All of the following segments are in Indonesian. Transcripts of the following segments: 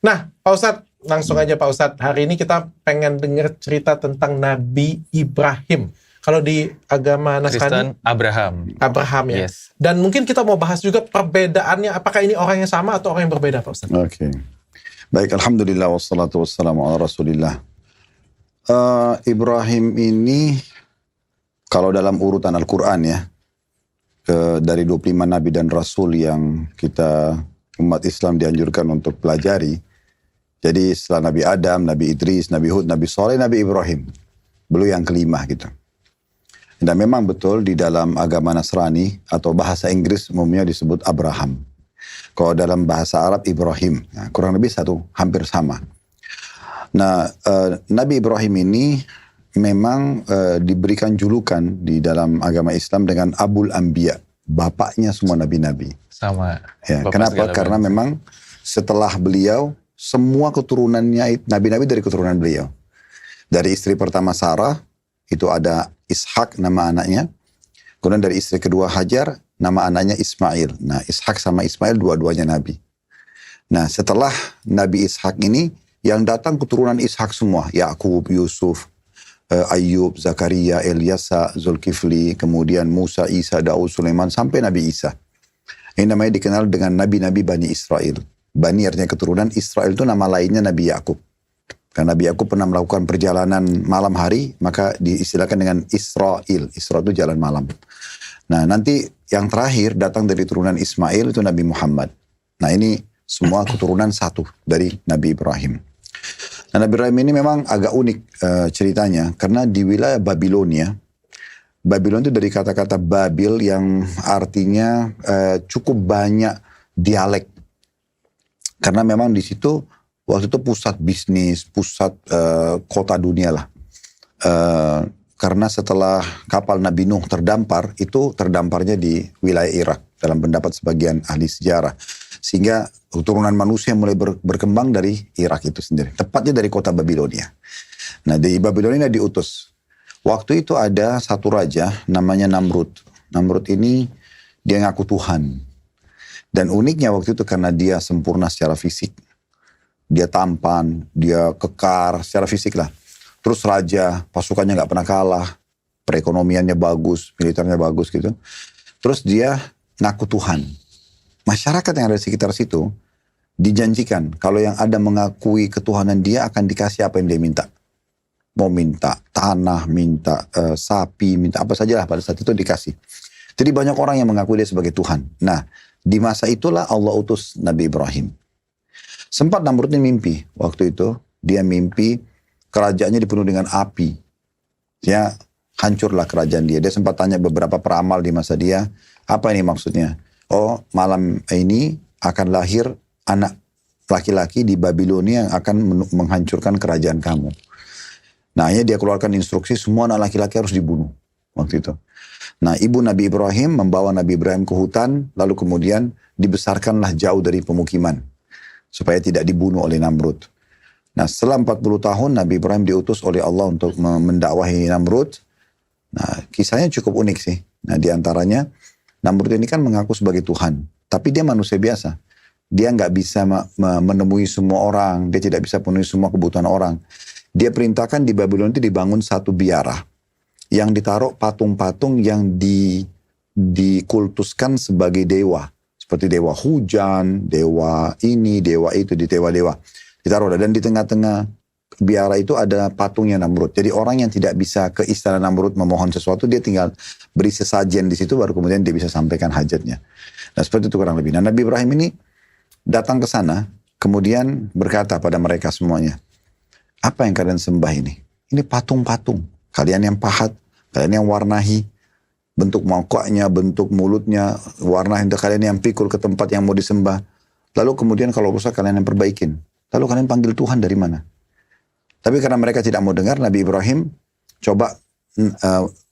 Nah, Pak Ustadz, langsung aja Pak Ustadz. Hari ini kita pengen dengar cerita tentang Nabi Ibrahim. Kalau di agama Nasrani, Kristen Abraham. Abraham ya. Yes. Dan mungkin kita mau bahas juga perbedaannya. Apakah ini orang yang sama atau orang yang berbeda, Pak Ustadz? Oke. Baik, alhamdulillah wassalatu wassalamu ala rasulillah. Ibrahim ini kalau dalam urutan Al-Quran ya, dari 25 nabi dan rasul yang kita umat Islam dianjurkan untuk pelajari. Jadi setelah Nabi Adam, Nabi Idris, Nabi Hud, Nabi Saleh, Nabi Ibrahim. Beliau yang kelima gitu. Dan memang betul di dalam agama Nasrani atau bahasa Inggris umumnya disebut Abraham. Kalau dalam bahasa Arab Ibrahim, nah, kurang lebih hampir sama. Nah, Nabi Ibrahim ini memang diberikan julukan di dalam agama Islam dengan Abul Anbiya, bapaknya semua nabi-nabi. Sama. Ya, kenapa? Karena memang setelah beliau semua keturunannya nabi-nabi dari keturunan beliau. Dari istri pertama Sarah itu ada Ishak nama anaknya. Kemudian dari istri kedua Hajar nama anaknya Ismail. Nah, Ishak sama Ismail dua-duanya nabi. Nah, setelah Nabi Ishak ini yang datang keturunan Ishak semua, Yakub, Yusuf, Ayub, Zakaria, Ilyasa, Zulkifli, kemudian Musa, Isa, Daud, Sulaiman, sampai Nabi Isa. Ini namanya dikenal dengan Nabi-Nabi Bani Israel. Bani artinya keturunan, Israel itu nama lainnya Nabi Yakub. Karena Nabi Yakub pernah melakukan perjalanan malam hari, maka diistilahkan dengan Israel. Isra itu jalan malam. Nah, nanti yang terakhir datang dari turunan Ismail itu Nabi Muhammad. Nah, ini semua keturunan satu dari Nabi Ibrahim. Nah, Nabi Ibrahim ini memang agak unik ceritanya, karena di wilayah Babilonia, Babylon itu dari kata-kata Babil yang artinya cukup banyak dialek. Karena memang di situ waktu itu pusat bisnis, pusat kota dunia lah. Karena setelah kapal Nabi Nuh terdamparnya di wilayah Irak dalam pendapat sebagian ahli sejarah. Sehingga keturunan manusia mulai berkembang dari Irak itu sendiri. Tepatnya dari kota Babilonia. Nah, di Babilonia diutus. Waktu itu ada satu raja namanya Namrud. Namrud ini dia ngaku Tuhan. Dan uniknya waktu itu karena dia sempurna secara fisik. Dia tampan, dia kekar secara fisik lah. Terus raja, pasukannya gak pernah kalah. Perekonomiannya bagus, militernya bagus gitu. Terus dia ngaku Tuhan. Masyarakat yang ada di sekitar situ dijanjikan kalau yang ada mengakui ketuhanan dia akan dikasih apa yang dia minta. Mau minta tanah, minta sapi, minta apa saja lah pada saat itu dikasih. Jadi banyak orang yang mengakui dia sebagai Tuhan. Nah, di masa itulah Allah utus Nabi Ibrahim. Sempat Namrud ini mimpi. Waktu itu dia mimpi kerajaannya dipenuhi dengan api. Ya, hancurlah kerajaan dia. Dia sempat tanya beberapa peramal di masa dia. Apa ini maksudnya? Oh, malam ini akan lahir anak laki-laki di Babilonia yang akan menghancurkan kerajaan kamu. Nah, akhirnya dia keluarkan instruksi semua anak laki-laki harus dibunuh waktu itu. Nah, ibu Nabi Ibrahim membawa Nabi Ibrahim ke hutan, lalu kemudian dibesarkanlah jauh dari pemukiman supaya tidak dibunuh oleh Namrud. Nah, setelah 40 tahun Nabi Ibrahim diutus oleh Allah untuk mendakwahi Namrud. Nah, kisahnya cukup unik sih. Nah, di antaranya Namrud ini kan mengaku sebagai Tuhan, tapi dia manusia biasa. Dia nggak bisa menemui semua orang, dia tidak bisa penuhi semua kebutuhan orang. Dia perintahkan di Babylon itu dibangun satu biara yang ditaruh patung-patung yang dikultuskan sebagai dewa. Seperti dewa hujan, dewa ini, dewa itu, di dewa-dewa. Ditaruh, dan di tengah-tengah biara itu ada patungnya Namrud. Jadi orang yang tidak bisa ke istana Namrud memohon sesuatu, dia tinggal beri sesajen di situ, baru kemudian dia bisa sampaikan hajatnya. Nah, seperti itu kurang lebih. Nah, Nabi Ibrahim ini datang ke sana, kemudian berkata pada mereka semuanya, apa yang kalian sembah ini? Ini patung-patung. Kalian yang pahat, kalian yang warnahi, bentuk mangkoknya, bentuk mulutnya, warna kalian yang pikul ke tempat yang mau disembah. Lalu kemudian kalau rusak kalian yang perbaikin. Lalu kalian panggil Tuhan dari mana? Tapi karena mereka tidak mau dengar, Nabi Ibrahim coba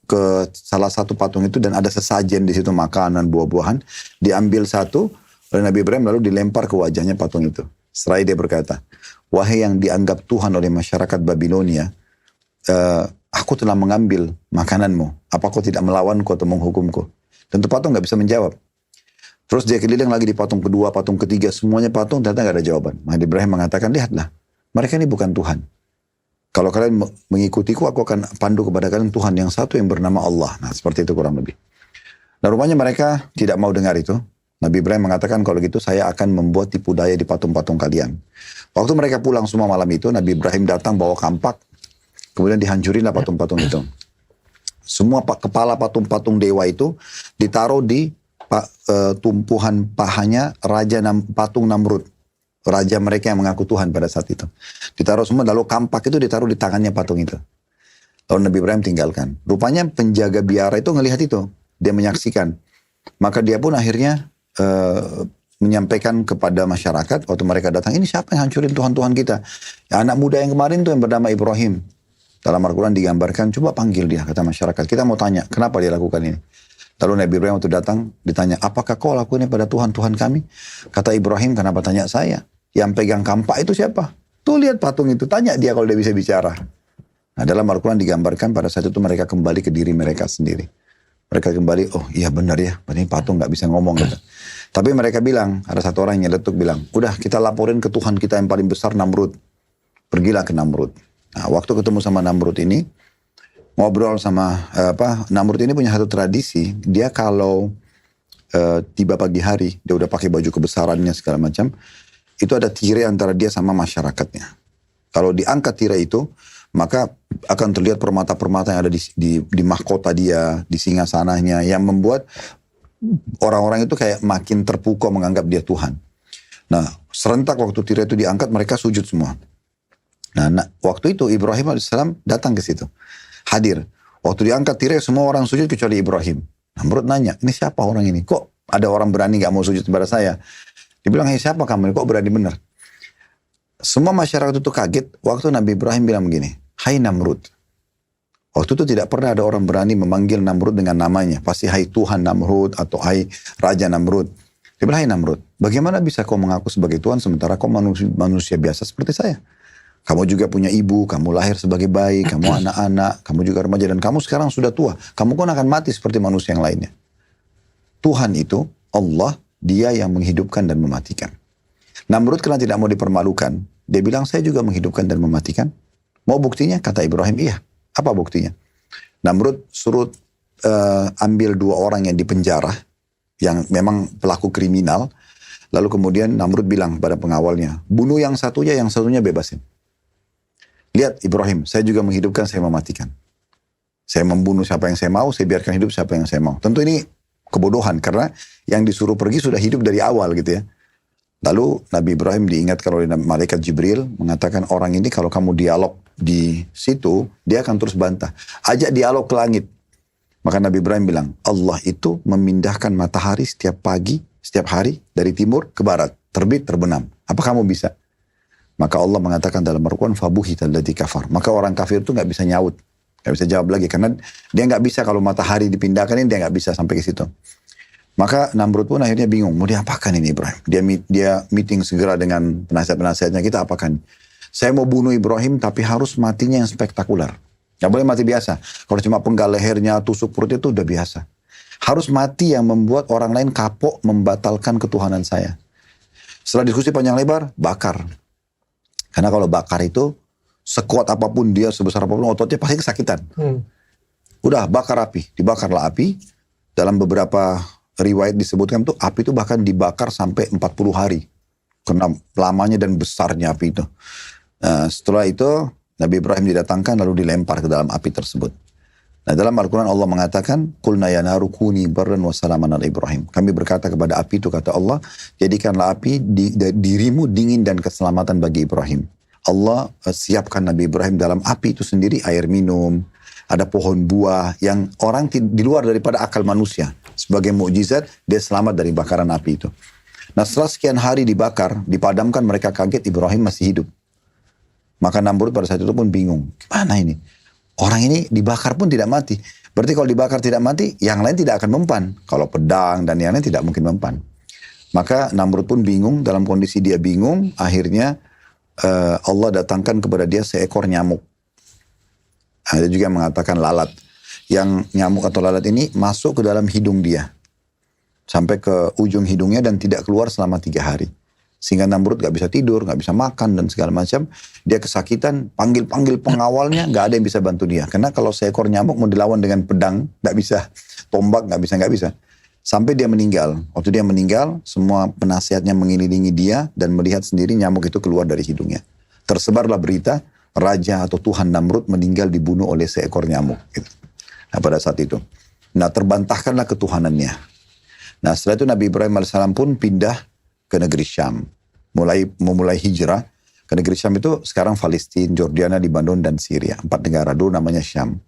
ke salah satu patung itu dan ada sesajen di situ, makanan, buah-buahan. Diambil satu oleh Nabi Ibrahim lalu dilempar ke wajahnya patung itu. Setelah dia berkata, wahai yang dianggap Tuhan oleh masyarakat Babilonia, aku telah mengambil makananmu. Apa kau tidak melawanku atau menghukumku? Tentu patung nggak bisa menjawab. Terus dia keliling lagi di patung kedua, patung ketiga, semuanya patung, ternyata nggak ada jawaban. Nabi Ibrahim mengatakan, lihatlah, mereka ini bukan Tuhan. Kalau kalian mengikutiku, aku akan pandu kepada kalian Tuhan yang satu yang bernama Allah. Nah, seperti itu kurang lebih. Nah, rupanya mereka tidak mau dengar itu. Nabi Ibrahim mengatakan, kalau gitu saya akan membuat tipu daya di patung-patung kalian. Waktu mereka pulang semua malam itu, Nabi Ibrahim datang bawa kampak, kemudian dihancurinlah patung-patung itu. Semua kepala patung-patung dewa itu ditaruh di tumpuhan pahanya patung Namrud. Raja mereka yang mengaku Tuhan pada saat itu. Ditaruh semua, lalu kampak itu ditaruh di tangannya patung itu. Lalu Nabi Ibrahim tinggalkan. Rupanya penjaga biara itu ngelihat itu. Dia menyaksikan. Maka dia pun akhirnya menyampaikan kepada masyarakat waktu mereka datang, ini siapa yang hancurin Tuhan-Tuhan kita? Ya, anak muda yang kemarin tuh yang bernama Ibrahim. Dalam Al-Quran digambarkan, coba panggil dia, kata masyarakat. Kita mau tanya, kenapa dia lakukan ini? Lalu Nabi Ibrahim waktu datang, ditanya, apakah kau lakukan ini pada Tuhan-Tuhan kami? Kata Ibrahim, kenapa tanya saya? Yang pegang kampak itu siapa? Tuh lihat patung itu, tanya dia kalau dia bisa bicara. Nah, dalam Al-Quran digambarkan pada saat itu mereka kembali ke diri mereka sendiri. Mereka kembali, oh iya benar ya, ini patung gak bisa ngomong gitu. Tapi mereka bilang, ada satu orang yang nyeletuk bilang, udah kita laporin ke Tuhan kita yang paling besar Namrud. Pergilah ke Namrud. Nah, waktu ketemu sama Namrud ini, ngobrol sama Namrud ini punya satu tradisi, dia kalau tiba pagi hari, dia udah pakai baju kebesarannya segala macam, itu ada tirai antara dia sama masyarakatnya. Kalau diangkat tirai itu, maka akan terlihat permata-permata yang ada di mahkota dia, di singgasananya, yang membuat orang-orang itu kayak makin terpukau menganggap dia Tuhan. Nah, serentak waktu tirai itu diangkat, mereka sujud semua. Nah, waktu itu Ibrahim AS datang ke situ. Hadir. Waktu diangkat tirai, semua orang sujud kecuali Ibrahim. Namrud nanya, ini siapa orang ini? Kok ada orang berani gak mau sujud kepada saya? Dibilang, hei siapa kamu? Kok berani benar? Semua masyarakat itu kaget waktu Nabi Ibrahim bilang begini, hai Namrud. Waktu itu tidak pernah ada orang berani memanggil Namrud dengan namanya. Pasti hai Tuhan Namrud atau hai Raja Namrud. Dia bilang, hai Namrud, bagaimana bisa kau mengaku sebagai Tuhan sementara kau manusia biasa seperti saya? Kamu juga punya ibu, kamu lahir sebagai bayi, kamu anak-anak, kamu juga remaja, dan kamu sekarang sudah tua. Kamu pun akan mati seperti manusia yang lainnya. Tuhan itu, Allah, dia yang menghidupkan dan mematikan. Namrud karena tidak mau dipermalukan, dia bilang, saya juga menghidupkan dan mematikan. Mau buktinya? Kata Ibrahim, iya. Apa buktinya? Namrud suruh ambil 2 orang yang dipenjara, yang memang pelaku kriminal. Lalu kemudian Namrud bilang pada pengawalnya, bunuh yang satunya bebasin. Lihat Ibrahim, saya juga menghidupkan, saya mematikan. Saya membunuh siapa yang saya mau, saya biarkan hidup siapa yang saya mau. Tentu ini kebodohan, karena yang disuruh pergi sudah hidup dari awal gitu ya. Lalu Nabi Ibrahim diingatkan oleh malaikat Jibril, mengatakan orang ini kalau kamu dialog di situ, dia akan terus bantah. Ajak dialog ke langit. Maka Nabi Ibrahim bilang, Allah itu memindahkan matahari setiap pagi, setiap hari, dari timur ke barat, terbit, terbenam. Apa kamu bisa? Maka Allah mengatakan dalam Al-Quran, fabuhita alladzi kafar. Maka orang kafir itu gak bisa nyaut, gak bisa jawab lagi, karena dia gak bisa kalau matahari dipindahkan ini, dia gak bisa sampai ke situ. Maka Namrud pun akhirnya bingung, mau diapakan ini Ibrahim? Dia meeting segera dengan penasihat-penasihatnya, kita apakan? Saya mau bunuh Ibrahim, tapi harus matinya yang spektakuler. Gak boleh mati biasa. Kalau cuma penggal lehernya, tusuk perut itu udah biasa. Harus mati yang membuat orang lain kapok membatalkan ketuhanan saya. Setelah diskusi panjang lebar, bakar. Karena kalau bakar itu, sekuat apapun dia, sebesar apapun ototnya pasti kesakitan. Udah bakar api, dibakarlah api. Dalam beberapa riwayat disebutkan tuh api itu bahkan dibakar sampai 40 hari. Karena lamanya dan besarnya api itu. Setelah itu Nabi Ibrahim didatangkan lalu dilempar ke dalam api tersebut. Nah, dalam Al-Quran Allah mengatakan, Qulna ya naru kuni barran wa salaman ala Ibrahim. Kami berkata kepada api itu, kata Allah, jadikanlah api dirimu dingin dan keselamatan bagi Ibrahim. Allah siapkan Nabi Ibrahim dalam api itu sendiri, air minum, ada pohon buah yang orang di luar daripada akal manusia. Sebagai mukjizat, dia selamat dari bakaran api itu. Nah, setelah sekian hari dibakar, dipadamkan, mereka kaget Ibrahim masih hidup. Maka Namrud pada saat itu pun bingung. Gimana ini? Orang ini dibakar pun tidak mati. Berarti kalau dibakar tidak mati, yang lain tidak akan mempan. Kalau pedang dan yang lain tidak mungkin mempan. Maka Namrud pun bingung, dalam kondisi dia bingung, akhirnya Allah datangkan kepada dia seekor nyamuk. Ada juga yang mengatakan lalat. Yang nyamuk atau lalat ini masuk ke dalam hidung dia. sampai ke ujung hidungnya dan tidak keluar selama 3 hari. Sehingga Namrud gak bisa tidur, gak bisa makan dan segala macam. Dia kesakitan, panggil-panggil pengawalnya, gak ada yang bisa bantu dia. Karena kalau seekor nyamuk mau dilawan dengan pedang, gak bisa. Tombak gak bisa. Sampai dia meninggal. Waktu dia meninggal, semua penasihatnya mengelilingi dia dan melihat sendiri nyamuk itu keluar dari hidungnya. Tersebarlah berita, raja atau Tuhan Namrud meninggal dibunuh oleh seekor nyamuk. Gitu. Nah pada saat itu. Nah terbantahkanlah ketuhanannya. Nah setelah itu Nabi Ibrahim AS pun pindah ke negeri Syam. Memulai hijrah ke negeri Syam itu sekarang Palestina, Jordania, Lebanon, dan Syria. 4 negara dulu namanya Syam.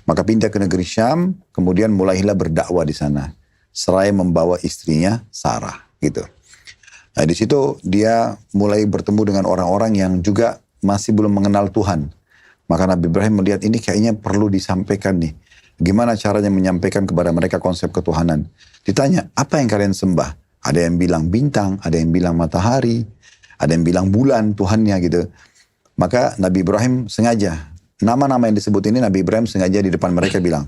Maka pindah ke negeri Syam, kemudian mulailah berdakwah di sana. Seraya membawa istrinya Sarah. Gitu. Nah di situ dia mulai bertemu dengan orang-orang yang juga masih belum mengenal Tuhan. Maka Nabi Ibrahim melihat ini kayaknya perlu disampaikan nih. Gimana caranya menyampaikan kepada mereka konsep ketuhanan. Ditanya, apa yang kalian sembah? Ada yang bilang bintang, ada yang bilang matahari, ada yang bilang bulan Tuhannya gitu. Maka Nabi Ibrahim sengaja, nama-nama yang disebut ini Nabi Ibrahim sengaja di depan mereka bilang,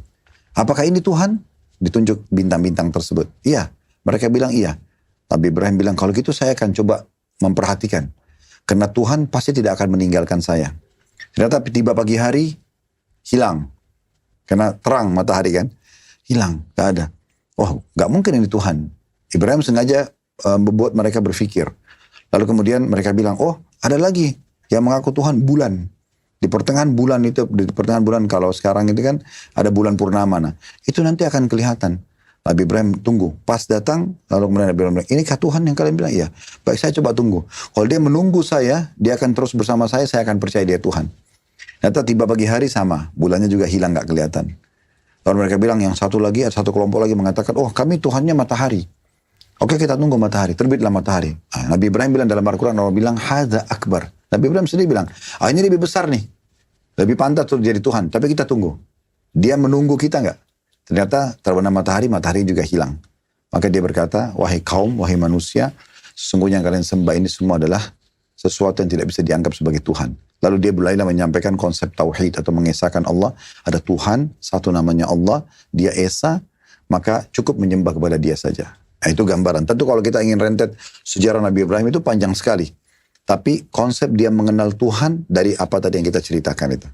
apakah ini Tuhan? Ditunjuk bintang-bintang tersebut. Iya, mereka bilang iya. Nabi Ibrahim bilang, kalau gitu saya akan coba memperhatikan. Karena Tuhan pasti tidak akan meninggalkan saya. Ternyata tiba pagi hari, hilang. Karena terang matahari kan, hilang, gak ada. Oh, gak mungkin ini Tuhan. Ibrahim sengaja membuat mereka berpikir. Lalu kemudian mereka bilang, oh ada lagi yang mengaku Tuhan, bulan. Di pertengahan bulan itu, di pertengahan bulan kalau sekarang itu kan ada bulan purnama. Nah, itu nanti akan kelihatan. Nabi Ibrahim tunggu. Pas datang, lalu kemudian Nabi Ibrahim bilang, inikah Tuhan yang kalian bilang? Iya. Baik, saya coba tunggu. Kalau dia menunggu saya, dia akan terus bersama saya akan percaya dia Tuhan. Ternyata tiba pagi hari sama, bulannya juga hilang gak kelihatan. Lalu mereka bilang yang satu lagi, ada satu kelompok lagi mengatakan, oh kami Tuhannya matahari. Oke kita tunggu matahari, terbitlah matahari. Nah, Nabi Ibrahim bilang dalam Al-Quran, Allah bilang, hadza akbar. Nabi Ibrahim sendiri bilang, ini lebih besar nih. Lebih pantas untuk jadi Tuhan, tapi kita tunggu. Dia menunggu kita gak? Ternyata terbenam matahari, matahari juga hilang. Maka dia berkata, wahai kaum, wahai manusia, sesungguhnya yang kalian sembah ini semua adalah sesuatu yang tidak bisa dianggap sebagai Tuhan. Lalu dia mulailah menyampaikan konsep tauhid atau mengesahkan Allah. Ada Tuhan, satu namanya Allah, dia esa, maka cukup menyembah kepada dia saja. Nah, itu gambaran. Tentu kalau kita ingin rentet sejarah Nabi Ibrahim itu panjang sekali. Tapi konsep dia mengenal Tuhan dari apa tadi yang kita ceritakan itu.